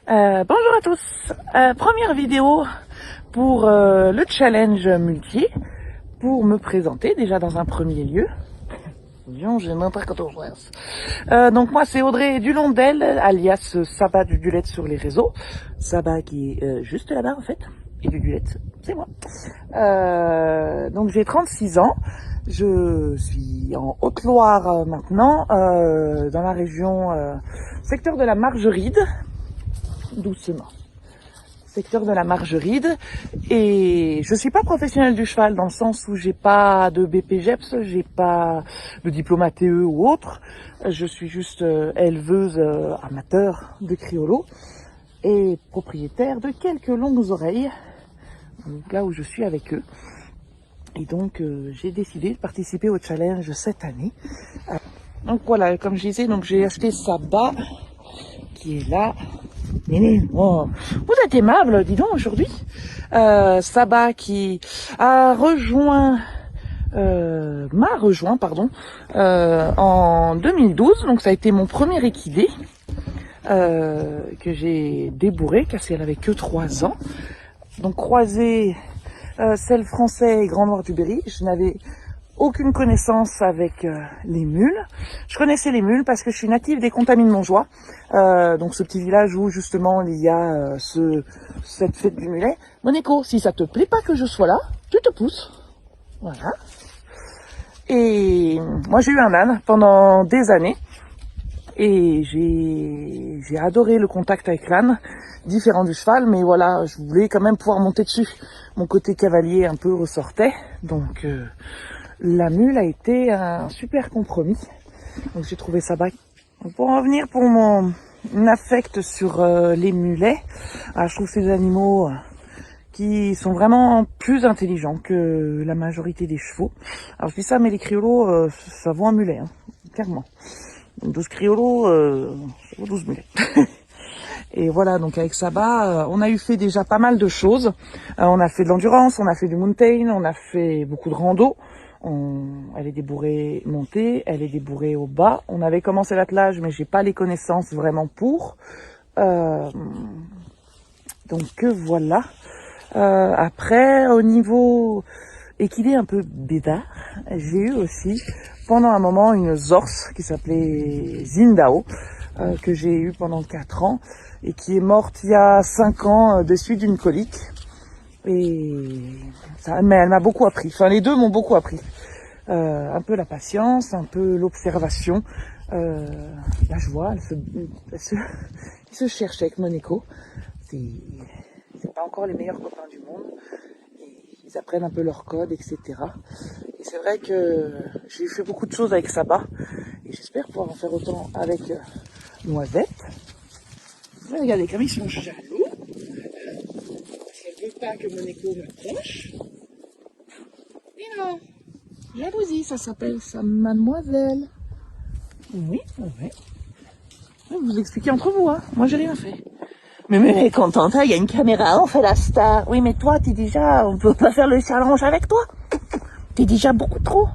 Bonjour à tous. Première vidéo pour le challenge multi, pour me présenter déjà dans un premier lieu. J'ai n'importe quoi. Donc moi c'est Audrey Dulondel, alias Saba du Dulette sur les réseaux. Saba qui est juste là-bas en fait, et du Dulette, c'est moi. Donc j'ai 36 ans. Je suis en Haute-Loire maintenant, dans la région secteur de la Margeride, doucement. Secteur de la Margeride, et je suis pas professionnelle du cheval dans le sens où j'ai pas de BPGEPS, j'ai pas de diplôme ATE ou autre. Je suis juste éleveuse amateur de criollo et propriétaire de quelques longues oreilles, donc là où je suis avec eux. Et donc j'ai décidé de participer au challenge cette année. Donc voilà, comme je disais, donc j'ai acheté Saba qui est là. Oh, vous êtes aimable, dis donc, aujourd'hui. Saba qui a rejoint, m'a rejoint, pardon, en 2012. Donc ça a été mon premier équidé que j'ai débourré, car elle avait que 3 ans. Donc croisé celle français et Grand Noir du Berry. Je n'avais aucune connaissance avec les mules. Je connaissais les mules parce que je suis native des Contamines Montjoie, donc ce petit village où justement il y a cette fête du mulet. Monaco, si ça te plaît pas que je sois là, tu te pousses. Voilà. Et moi j'ai eu un âne pendant des années et j'ai adoré le contact avec l'âne, différent du cheval, mais voilà, je voulais quand même pouvoir monter dessus. Mon côté cavalier un peu ressortait, donc la mule a été un super compromis. Donc j'ai trouvé ça bac. Pour en revenir pour mon affect sur les mulets, je trouve ces animaux qui sont vraiment plus intelligents que la majorité des chevaux. Alors je dis ça, mais les criollos, ça vaut un mulet, hein, clairement. 12 criollos, ça vaut 12 mulets. Et voilà, donc avec Saba, on a eu fait déjà pas mal de choses. On a fait de l'endurance, on a fait du mountain, on a fait beaucoup de rando. Elle est débourrée montée, elle est débourrée au bas. On avait commencé l'attelage, mais j'ai pas les connaissances vraiment pour. Donc voilà. Après, au niveau équidé un peu bédard, j'ai eu aussi pendant un moment une zorse qui s'appelait Zindao, que j'ai eu pendant 4 ans et qui est morte il y a 5 ans de suite d'une colique. Et ça, mais elle m'a beaucoup appris. Enfin, les deux m'ont beaucoup appris. Un peu la patience, un peu l'observation. Là, je vois, ils se cherchent avec Monaco. C'est pas encore les meilleurs copains du monde. Et ils apprennent un peu leur code, etc. Et c'est vrai que j'ai fait beaucoup de choses avec Saba. Et j'espère pouvoir en faire autant avec Noisette. Regardez comme ils sont jaloux. Parce qu'elle veut pas que Monaco m'approche. Mais non. Jalousie, ça s'appelle ça, mademoiselle. Oui, oui. Vous expliquez entre vous, hein. Moi, j'ai rien fait. Mais elle est contente, hein. Il y a une caméra, on fait la star. Oui, mais toi, on peut pas faire le challenge avec toi. T'es déjà beaucoup trop.